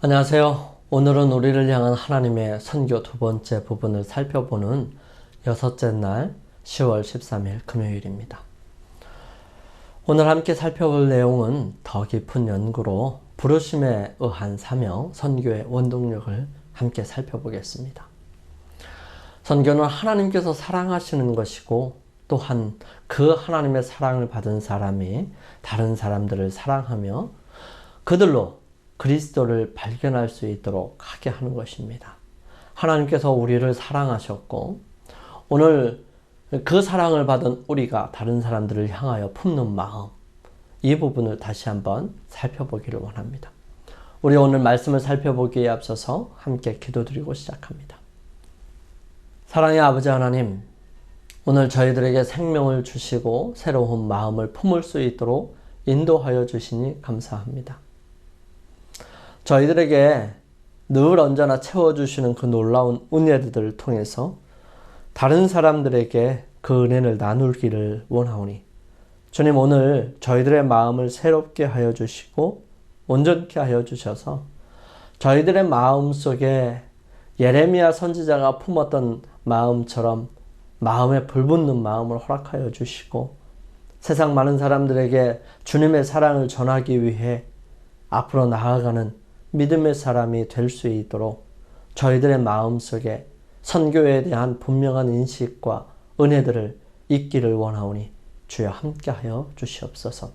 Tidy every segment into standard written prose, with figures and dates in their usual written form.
안녕하세요. 오늘은 우리를 향한 하나님의 선교 두 번째 부분을 살펴보는 여섯째 날 10월 13일 금요일입니다. 오늘 함께 살펴볼 내용은 더 깊은 연구로 부르심에 의한 사명, 선교의 원동력을 함께 살펴보겠습니다. 선교는 하나님께서 사랑하시는 것이고 또한 그 하나님의 사랑을 받은 사람이 다른 사람들을 사랑하며 그들로 그리스도를 발견할 수 있도록 하게 하는 것입니다. 하나님께서 우리를 사랑하셨고 오늘 그 사랑을 받은 우리가 다른 사람들을 향하여 품는 마음, 이 부분을 다시 한번 살펴보기를 원합니다. 우리 오늘 말씀을 살펴보기에 앞서서 함께 기도드리고 시작합니다. 사랑의 아버지 하나님, 오늘 저희들에게 생명을 주시고 새로운 마음을 품을 수 있도록 인도하여 주시니 감사합니다. 저희들에게 늘 언제나 채워주시는 그 놀라운 은혜들을 통해서 다른 사람들에게 그 은혜를 나누기를 원하오니 주님, 오늘 저희들의 마음을 새롭게 하여 주시고 온전케 하여 주셔서 저희들의 마음 속에 예레미야 선지자가 품었던 마음처럼 마음에 불붙는 마음을 허락하여 주시고 세상 많은 사람들에게 주님의 사랑을 전하기 위해 앞으로 나아가는 믿음의 사람이 될 수 있도록 저희들의 마음속에 선교에 대한 분명한 인식과 은혜들을 잊기를 원하오니 주여 함께하여 주시옵소서.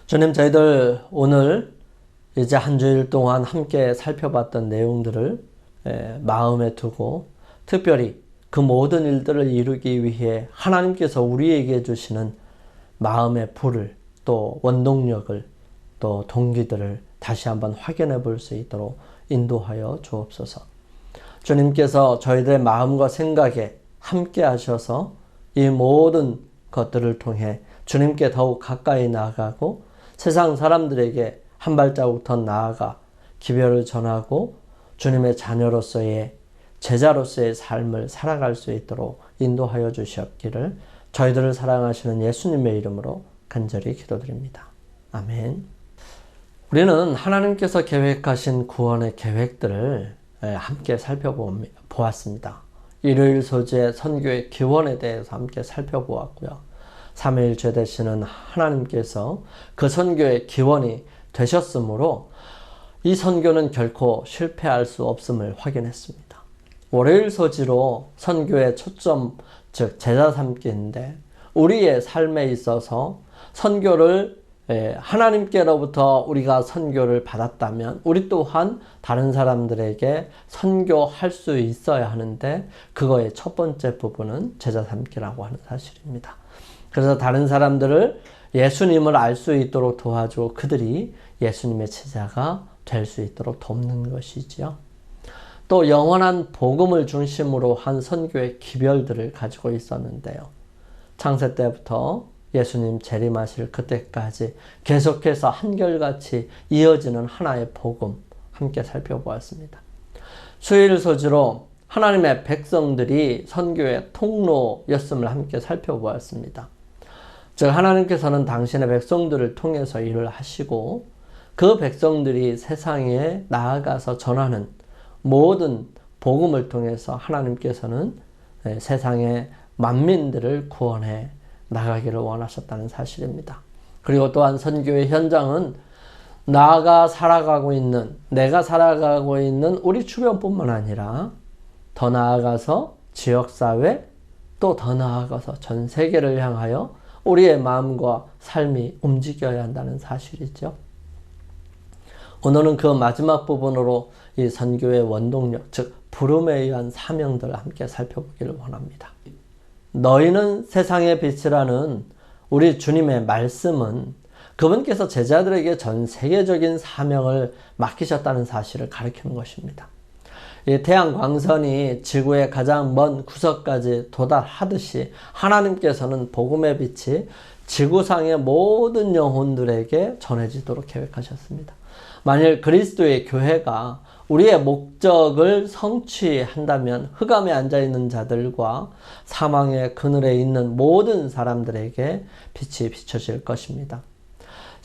주님, 저희들 오늘 이제 한 주일 동안 함께 살펴봤던 내용들을 마음에 두고 특별히 그 모든 일들을 이루기 위해 하나님께서 우리에게 주시는 마음의 불을 또 원동력을 또 동기들을 다시 한번 확인해 볼 수 있도록 인도하여 주옵소서. 주님께서 저희들의 마음과 생각에 함께 하셔서 이 모든 것들을 통해 주님께 더욱 가까이 나아가고 세상 사람들에게 한 발자국 더 나아가 기별을 전하고 주님의 자녀로서의 제자로서의 삶을 살아갈 수 있도록 인도하여 주시옵기를 저희들을 사랑하시는 예수님의 이름으로 간절히 기도드립니다. 아멘. 우리는 하나님께서 계획하신 구원의 계획들을 함께 살펴보았습니다. 일요일 소재 선교의 기원에 대해서 함께 살펴보았고요. 삼위일체 되시는 하나님께서 그 선교의 기원이 되셨으므로 이 선교는 결코 실패할 수 없음을 확인했습니다. 월요일 소지로 선교의 초점, 즉 제자 삼기인데 우리의 삶에 있어서 선교를 하나님께로부터 우리가 선교를 받았다면 우리 또한 다른 사람들에게 선교할 수 있어야 하는데 그거의 첫 번째 부분은 제자 삼기라고 하는 사실입니다. 그래서 다른 사람들을 예수님을 알 수 있도록 도와주고 그들이 예수님의 제자가 될 수 있도록 돕는 것이지요. 또 영원한 복음을 중심으로 한 선교의 기별들을 가지고 있었는데요. 창세 때부터 예수님 재림하실 그때까지 계속해서 한결같이 이어지는 하나의 복음 함께 살펴보았습니다. 수요일 소지로 하나님의 백성들이 선교의 통로였음을 함께 살펴보았습니다. 즉 하나님께서는 당신의 백성들을 통해서 일을 하시고 그 백성들이 세상에 나아가서 전하는 모든 복음을 통해서 하나님께서는 세상의 만민들을 구원해 나가기를 원하셨다는 사실입니다. 그리고 또한 선교의 현장은 내가 살아가고 있는 우리 주변뿐만 아니라 더 나아가서 지역사회 또 더 나아가서 전 세계를 향하여 우리의 마음과 삶이 움직여야 한다는 사실이죠. 오늘은 그 마지막 부분으로 이 선교의 원동력, 즉 부름에 의한 사명들을 함께 살펴보기를 원합니다. 너희는 세상의 빛이라는 우리 주님의 말씀은 그분께서 제자들에게 전 세계적인 사명을 맡기셨다는 사실을 가리키는 것입니다. 이 태양광선이 지구의 가장 먼 구석까지 도달하듯이 하나님께서는 복음의 빛이 지구상의 모든 영혼들에게 전해지도록 계획하셨습니다. 만일 그리스도의 교회가 우리의 목적을 성취한다면 흑암에 앉아있는 자들과 사망의 그늘에 있는 모든 사람들에게 빛이 비춰질 것입니다.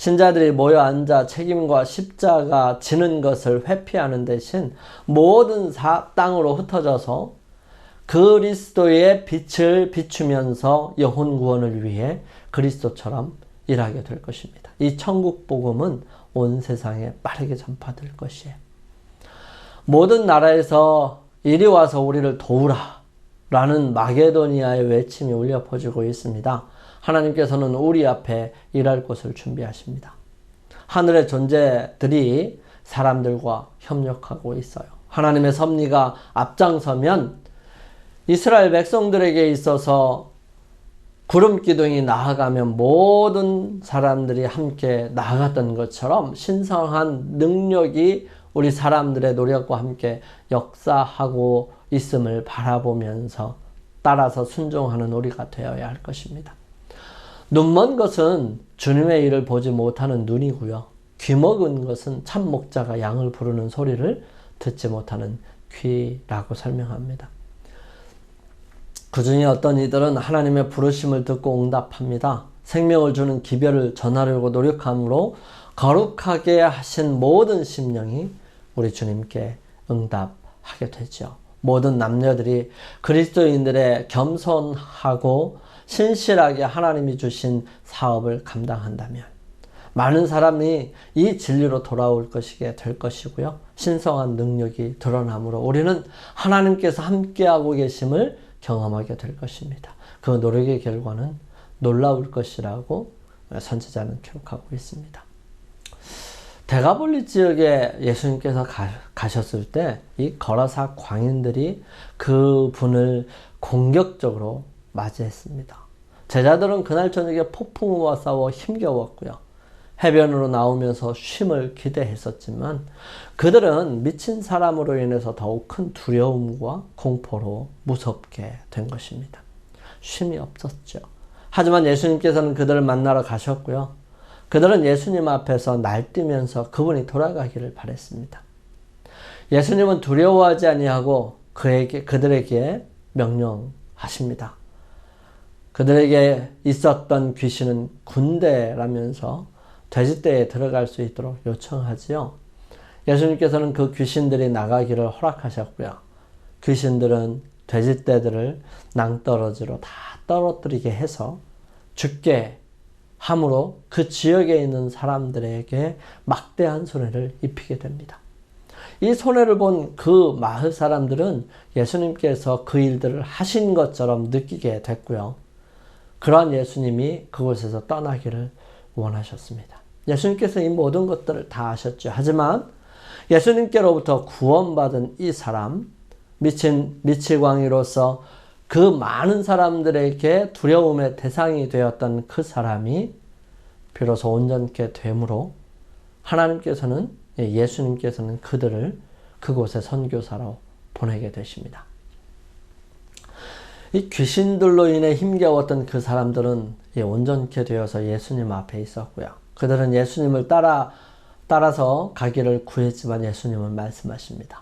신자들이 모여 앉아 책임과 십자가 지는 것을 회피하는 대신 모든 땅으로 흩어져서 그리스도의 빛을 비추면서 영혼 구원을 위해 그리스도처럼 일하게 될 것입니다. 이 천국 복음은 온 세상에 빠르게 전파될 것이에요. 모든 나라에서 이리 와서 우리를 도우라 라는 마게도니아의 외침이 울려 퍼지고 있습니다. 하나님께서는 우리 앞에 일할 곳을 준비하십니다. 하늘의 존재들이 사람들과 협력하고 있어요. 하나님의 섭리가 앞장서면 이스라엘 백성들에게 있어서 구름 기둥이 나아가면 모든 사람들이 함께 나아갔던 것처럼 신성한 능력이 우리 사람들의 노력과 함께 역사하고 있음을 바라보면서 따라서 순종하는 우리가 되어야 할 것입니다. 눈먼 것은 주님의 일을 보지 못하는 눈이고요. 귀먹은 것은 참 목자가 양을 부르는 소리를 듣지 못하는 귀라고 설명합니다. 그 중에 어떤 이들은 하나님의 부르심을 듣고 응답합니다. 생명을 주는 기별을 전하려고 노력함으로 거룩하게 하신 모든 심령이 우리 주님께 응답하게 되죠. 모든 남녀들이 그리스도인들의 겸손하고 신실하게 하나님이 주신 사업을 감당한다면 많은 사람이 이 진리로 돌아올 것이게 될 것이고요. 신성한 능력이 드러나므로 우리는 하나님께서 함께하고 계심을 경험하게 될 것입니다. 그 노력의 결과는 놀라울 것이라고 선지자는 기록하고 있습니다. 대가볼리 지역에 예수님께서 가셨을 때 이 거라사 광인들이 그분을 공격적으로 맞이했습니다. 제자들은 그날 저녁에 폭풍우와 싸워 힘겨웠고요. 해변으로 나오면서 쉼을 기대했었지만 그들은 미친 사람으로 인해서 더욱 큰 두려움과 공포로 무섭게 된 것입니다. 쉼이 없었죠. 하지만 예수님께서는 그들을 만나러 가셨고요. 그들은 예수님 앞에서 날뛰면서 그분이 돌아가기를 바랬습니다. 예수님은 두려워하지 아니하고 그들에게 명령하십니다. 그들에게 있었던 귀신은 군대라면서 돼지떼에 들어갈 수 있도록 요청하지요. 예수님께서는 그 귀신들이 나가기를 허락하셨고요. 귀신들은 돼지떼들을 낭떠러지로 다 떨어뜨리게 해서 죽게 함으로 그 지역에 있는 사람들에게 막대한 손해를 입히게 됩니다. 이 손해를 본 그 마을 사람들은 예수님께서 그 일들을 하신 것처럼 느끼게 됐고요. 그러한 예수님이 그곳에서 떠나기를 원하셨습니다. 예수님께서 이 모든 것들을 다 하셨죠. 하지만 예수님께로부터 구원받은 이 사람, 미치광이로서 그 많은 사람들에게 두려움의 대상이 되었던 그 사람이 비로소 온전케 되므로 예수님께서는 그들을 그곳에 선교사로 보내게 되십니다. 이 귀신들로 인해 힘겨웠던 그 사람들은 온전케 되어서 예수님 앞에 있었고요. 그들은 예수님을 따라서 가기를 구했지만 예수님은 말씀하십니다.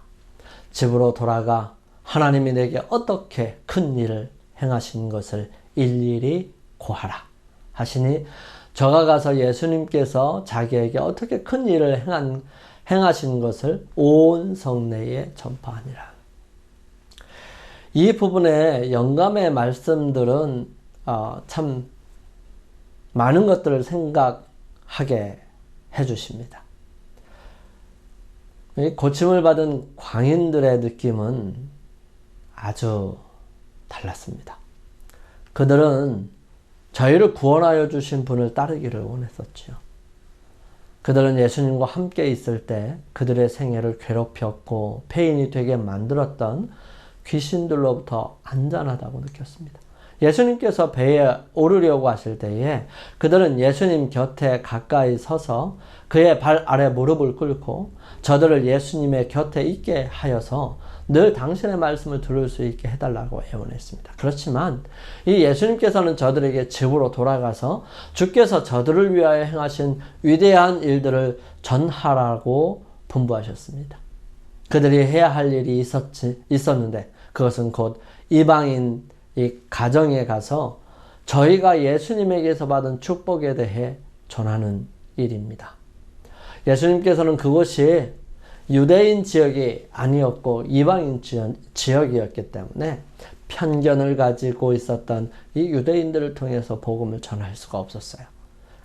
집으로 돌아가 하나님이 내게 어떻게 큰 일을 행하신 것을 일일이 고하라 하시니 저가 가서 예수님께서 자기에게 어떻게 큰 일을 행하신 것을 온 성내에 전파하니라. 이 부분의 영감의 말씀들은 참 많은 것들을 생각하게 해주십니다. 고침을 받은 광인들의 느낌은 아주 달랐습니다. 그들은 저희를 구원하여 주신 분을 따르기를 원했었죠. 그들은 예수님과 함께 있을 때 그들의 생애를 괴롭혔고 폐인이 되게 만들었던 귀신들로부터 안전하다고 느꼈습니다. 예수님께서 배에 오르려고 하실 때에 그들은 예수님 곁에 가까이 서서 그의 발 아래 무릎을 꿇고 저들을 예수님의 곁에 있게 하여서 늘 당신의 말씀을 들을 수 있게 해달라고 애원했습니다. 그렇지만 이 예수님께서는 저들에게 집으로 돌아가서 주께서 저들을 위하여 행하신 위대한 일들을 전하라고 분부하셨습니다. 그들이 해야 할 일이 있었는데 그것은 곧 이방인 이 가정에 가서 저희가 예수님에게서 받은 축복에 대해 전하는 일입니다. 예수님께서는 그곳이 유대인 지역이 아니었고 이방인 지역이었기 때문에 편견을 가지고 있었던 이 유대인들을 통해서 복음을 전할 수가 없었어요.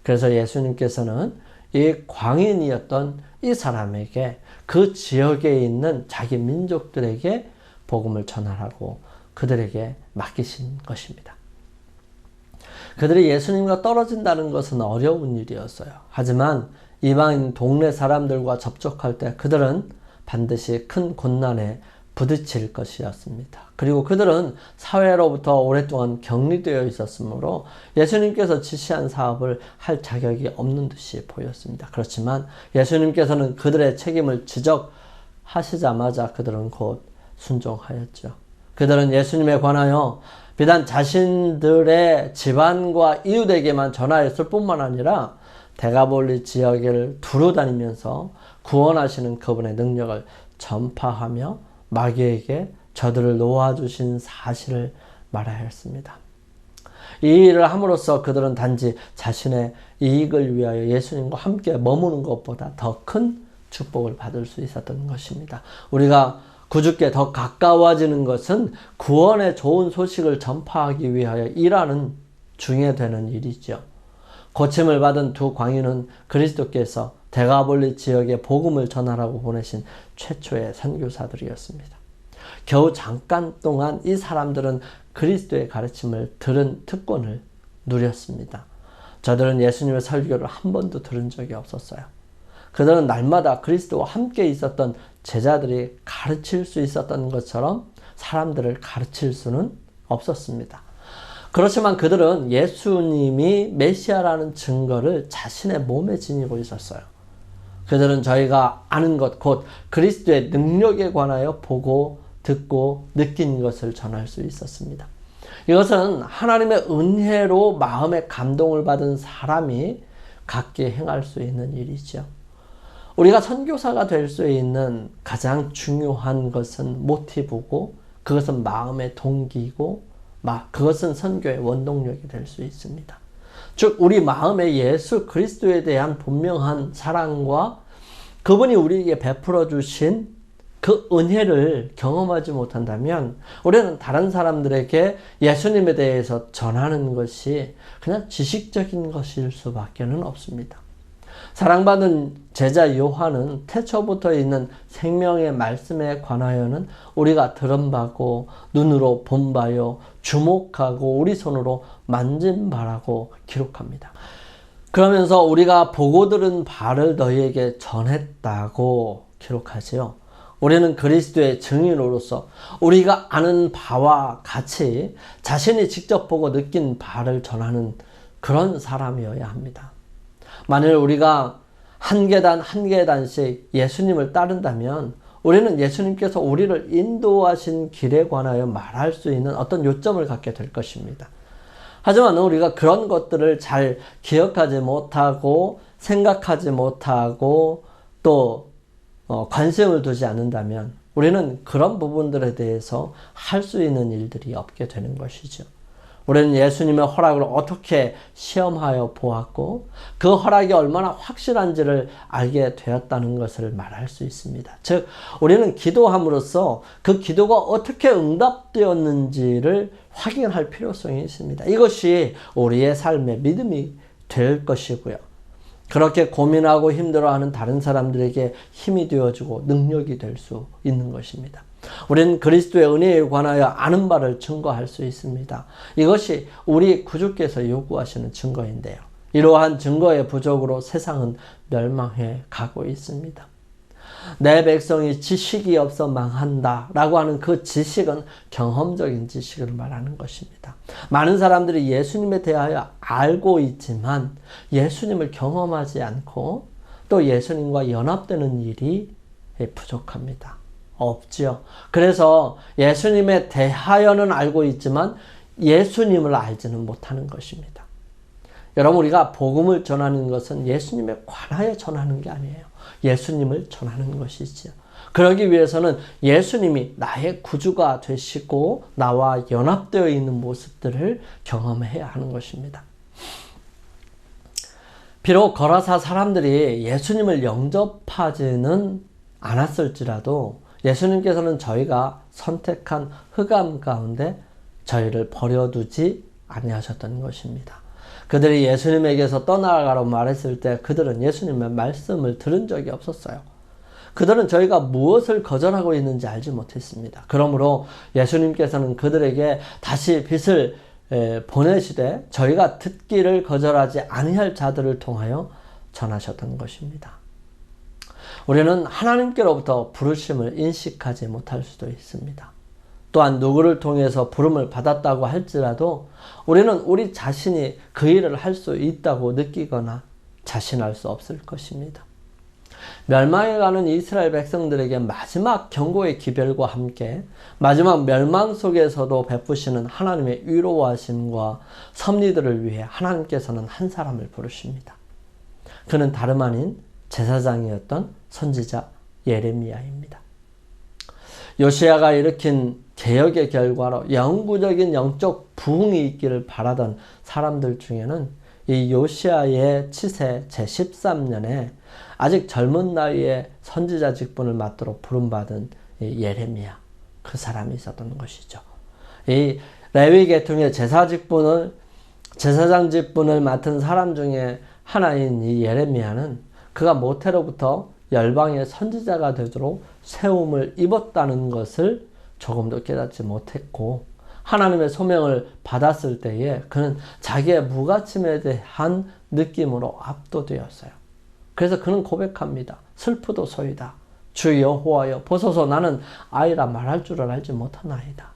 그래서 예수님께서는 이 광인이었던 이 사람에게 그 지역에 있는 자기 민족들에게 복음을 전하라고 그들에게 맡기신 것입니다. 그들이 예수님과 떨어진다는 것은 어려운 일이었어요. 하지만 이방인 동네 사람들과 접촉할 때 그들은 반드시 큰 고난에 부딪힐 것이었습니다. 그리고 그들은 사회로부터 오랫동안 격리되어 있었으므로 예수님께서 지시한 사업을 할 자격이 없는 듯이 보였습니다. 그렇지만 예수님께서는 그들의 책임을 지적하시자마자 그들은 곧 순종하였죠. 그들은 예수님에 관하여 비단 자신들의 집안과 이웃에게만 전하였을 뿐만 아니라 데가볼리 지역을 두루다니면서 구원하시는 그분의 능력을 전파하며 마귀에게 저들을 놓아주신 사실을 말하였습니다. 이 일을 함으로써 그들은 단지 자신의 이익을 위하여 예수님과 함께 머무는 것보다 더 큰 축복을 받을 수 있었던 것입니다. 우리가 구주께 더 가까워지는 것은 구원의 좋은 소식을 전파하기 위하여 일하는 중에 되는 일이죠. 고침을 받은 두 광인은 그리스도께서 데가볼리 지역에 복음을 전하라고 보내신 최초의 선교사들이었습니다. 겨우 잠깐 동안 이 사람들은 그리스도의 가르침을 들은 특권을 누렸습니다. 저들은 예수님의 설교를 한 번도 들은 적이 없었어요. 그들은 날마다 그리스도와 함께 있었던 제자들이 가르칠 수 있었던 것처럼 사람들을 가르칠 수는 없었습니다. 그렇지만 그들은 예수님이 메시아라는 증거를 자신의 몸에 지니고 있었어요. 그들은 저희가 아는 것, 곧 그리스도의 능력에 관하여 보고 듣고 느낀 것을 전할 수 있었습니다. 이것은 하나님의 은혜로 마음의 감동을 받은 사람이 갖게 행할 수 있는 일이죠. 우리가 선교사가 될 수 있는 가장 중요한 것은 모티브고 그것은 마음의 동기이고 그것은 선교의 원동력이 될 수 있습니다. 즉 우리 마음에 예수 그리스도에 대한 분명한 사랑과 그분이 우리에게 베풀어 주신 그 은혜를 경험하지 못한다면 우리는 다른 사람들에게 예수님에 대해서 전하는 것이 그냥 지식적인 것일 수밖에는 없습니다. 사랑받는 제자 요한은 태초부터 있는 생명의 말씀에 관하여는 우리가 들은 바고 눈으로 본 바요 주목하고 우리 손으로 만진 바라고 기록합니다. 그러면서 우리가 보고 들은 바를 너희에게 전했다고 기록하지요. 우리는 그리스도의 증인으로서 우리가 아는 바와 같이 자신이 직접 보고 느낀 바를 전하는 그런 사람이어야 합니다. 만일 우리가 한 계단 한 계단씩 예수님을 따른다면 우리는 예수님께서 우리를 인도하신 길에 관하여 말할 수 있는 어떤 요점을 갖게 될 것입니다. 하지만 우리가 그런 것들을 잘 기억하지 못하고 생각하지 못하고 또 관심을 두지 않는다면 우리는 그런 부분들에 대해서 할 수 있는 일들이 없게 되는 것이죠. 우리는 예수님의 허락을 어떻게 시험하여 보았고 그 허락이 얼마나 확실한지를 알게 되었다는 것을 말할 수 있습니다. 즉 우리는 기도함으로써 그 기도가 어떻게 응답되었는지를 확인할 필요성이 있습니다. 이것이 우리의 삶의 믿음이 될 것이고요. 그렇게 고민하고 힘들어하는 다른 사람들에게 힘이 되어주고 능력이 될 수 있는 것입니다. 우리는 그리스도의 은혜에 관하여 아는 바를 증거할 수 있습니다. 이것이 우리 구주께서 요구하시는 증거인데요. 이러한 증거의 부족으로 세상은 멸망해 가고 있습니다. 내 백성이 지식이 없어 망한다 라고 하는 그 지식은 경험적인 지식을 말하는 것입니다. 많은 사람들이 예수님에 대하여 알고 있지만 예수님을 경험하지 않고 또 예수님과 연합되는 일이 부족합니다. 없지요. 그래서 예수님에 대하여는 알고 있지만 예수님을 알지는 못하는 것입니다. 여러분 우리가 복음을 전하는 것은 예수님에 관하여 전하는 게 아니에요. 예수님을 전하는 것이지요. 그러기 위해서는 예수님이 나의 구주가 되시고 나와 연합되어 있는 모습들을 경험해야 하는 것입니다. 비록 거라사 사람들이 예수님을 영접하지는 않았을지라도 예수님께서는 저희가 선택한 흑암 가운데 저희를 버려두지 아니하셨던 것입니다. 그들이 예수님에게서 떠나가라고 말했을 때 그들은 예수님의 말씀을 들은 적이 없었어요. 그들은 저희가 무엇을 거절하고 있는지 알지 못했습니다. 그러므로 예수님께서는 그들에게 다시 빛을 보내시되 저희가 듣기를 거절하지 아니할 자들을 통하여 전하셨던 것입니다. 우리는 하나님께로부터 부르심을 인식하지 못할 수도 있습니다. 또한 누구를 통해서 부름을 받았다고 할지라도 우리는 우리 자신이 그 일을 할 수 있다고 느끼거나 자신할 수 없을 것입니다. 멸망해가는 이스라엘 백성들에게 마지막 경고의 기별과 함께 마지막 멸망 속에서도 베푸시는 하나님의 위로하심과 섭리들을 위해 하나님께서는 한 사람을 부르십니다. 그는 다름 아닌 제사장이었던 선지자 예레미야입니다. 요시야가 일으킨 개혁의 결과로 영구적인 영적 부흥이 있기를 바라던 사람들 중에는 이 요시야의 치세 제13년에 아직 젊은 나이에 선지자 직분을 맡도록 부름받은 예레미야, 그 사람이 있었던 것이죠. 이 레위 계통의 제사장 직분을 맡은 사람 중에 하나인 이 예레미야는 그가 모태로부터 열방의 선지자가 되도록 세움을 입었다는 것을 조금도 깨닫지 못했고, 하나님의 소명을 받았을 때에 그는 자기의 무가침에 대한 느낌으로 압도되었어요. 그래서 그는 고백합니다. 슬프도소이다. 주 여호와여 보소서, 나는 아이라 말할 줄을 알지 못하나이다.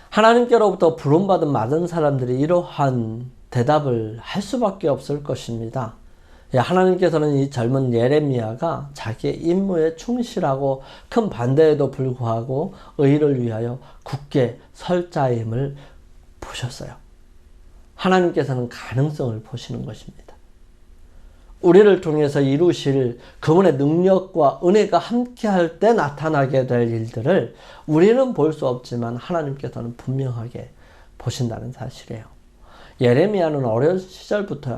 하나님께로부터 부름받은 많은 사람들이 이러한 대답을 할 수밖에 없을 것입니다. 하나님께서는 이 젊은 예레미야가 자기의 임무에 충실하고 큰 반대에도 불구하고 의를 위하여 굳게 설 자임을 보셨어요. 하나님께서는 가능성을 보시는 것입니다. 우리를 통해서 이루실 그분의 능력과 은혜가 함께할 때 나타나게 될 일들을 우리는 볼 수 없지만 하나님께서는 분명하게 보신다는 사실이에요. 예레미야는 어린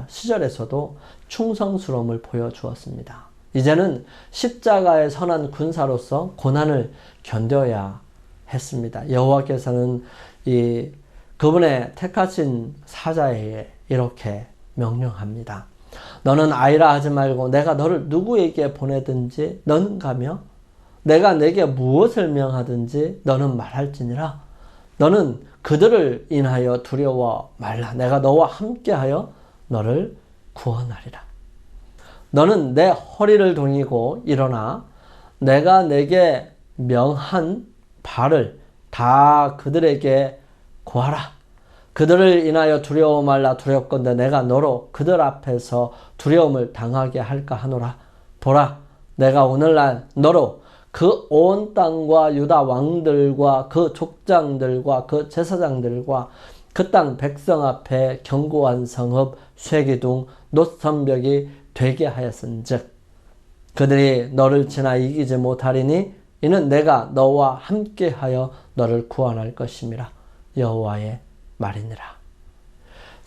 시절에서도 충성스러움을 보여주었습니다. 이제는 십자가의 선한 군사로서 고난을 견뎌야 했습니다. 여호와께서는 그분의 택하신 사자에게 이렇게 명령합니다. 너는 아이라 하지 말고 내가 너를 누구에게 보내든지 너는 가며 내가 내게 무엇을 명하든지 너는 말할지니라. 너는 그들을 인하여 두려워 말라. 내가 너와 함께하여 너를 구원하리라. 너는 내 허리를 동이고 일어나 내가 내게 명한 바를 다 그들에게 고하라. 그들을 인하여 두려워 말라. 두렵건대 내가 너로 그들 앞에서 두려움을 당하게 할까 하노라. 보라, 내가 오늘날 너로 그 온 땅과 유다 왕들과 그 족장들과 그 제사장들과 그 땅 백성 앞에 견고한 성읍 쇠기둥 놋선벽이 되게 하였은즉 그들이 너를 지나 이기지 못하리니 이는 내가 너와 함께하여 너를 구원할 것임이라. 여호와의 말이니라.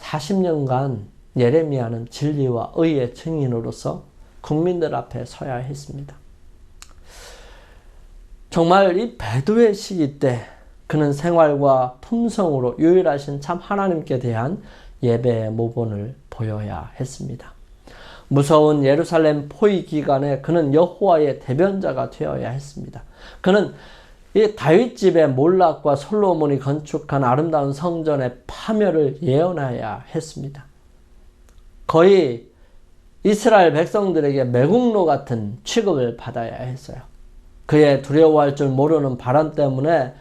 40년간 예레미야는 진리와 의의 증인으로서 국민들 앞에 서야 했습니다. 정말 이 배도의 시기 때 그는 생활과 품성으로 유일하신 참 하나님께 대한 예배의 모본을 보여야 했습니다. 무서운 예루살렘 포위 기간에 그는 여호와의 대변자가 되어야 했습니다. 그는 이 다윗 집의 몰락과 솔로몬이 건축한 아름다운 성전의 파멸을 예언해야 했습니다. 거의 이스라엘 백성들에게 매국노 같은 취급을 받아야 했어요. 그의 두려워할 줄 모르는 발언 때문에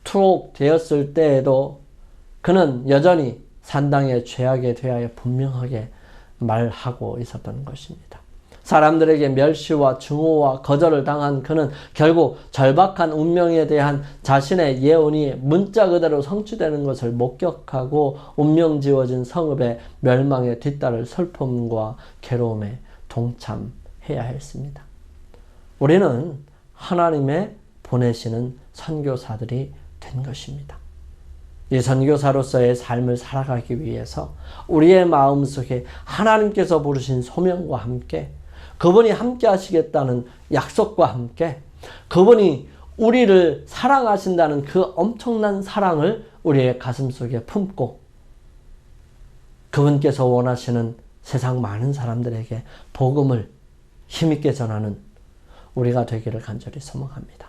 투옥되었을 때에도 그는 여전히 산당의 죄악에 대하여 분명하게 말하고 있었던 것입니다. 사람들에게 멸시와 증오와 거절을 당한 그는 결국 절박한 운명에 대한 자신의 예언이 문자 그대로 성취되는 것을 목격하고 운명 지워진 성읍의 멸망에 뒤따를 슬픔과 괴로움에 동참해야 했습니다. 우리는 하나님의 보내시는 선교사들이 된 것입니다. 이 선교사로서의 삶을 살아가기 위해서 우리의 마음속에 하나님께서 부르신 소명과 함께 그분이 함께 하시겠다는 약속과 함께 그분이 우리를 사랑하신다는 그 엄청난 사랑을 우리의 가슴속에 품고 그분께서 원하시는 세상 많은 사람들에게 복음을 힘있게 전하는 우리가 되기를 간절히 소망합니다.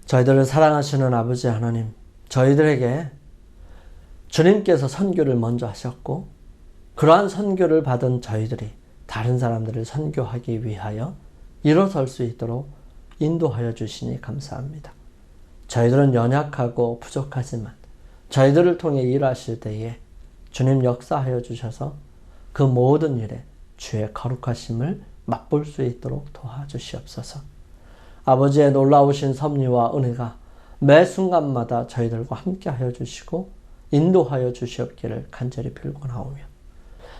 저희들을 사랑하시는 아버지 하나님, 저희들에게 주님께서 선교를 먼저 하셨고 그러한 선교를 받은 저희들이 다른 사람들을 선교하기 위하여 일어설 수 있도록 인도하여 주시니 감사합니다. 저희들은 연약하고 부족하지만 저희들을 통해 일하실 때에 주님 역사하여 주셔서 그 모든 일에 주의 거룩하심을 맛볼 수 있도록 도와주시옵소서. 아버지의 놀라우신 섭리와 은혜가 매 순간마다 저희들과 함께 하여 주시고 인도하여 주시옵기를 간절히 빌고나오며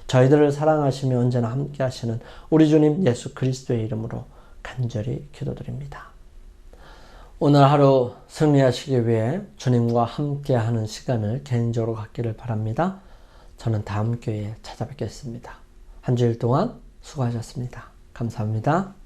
저희들을 사랑하시며 언제나 함께 하시는 우리 주님 예수 그리스도의 이름으로 간절히 기도드립니다. 오늘 하루 승리하시기 위해 주님과 함께하는 시간을 개인적으로 갖기를 바랍니다. 저는 다음 교회에 찾아뵙겠습니다. 한 주일 동안 수고하셨습니다. 감사합니다.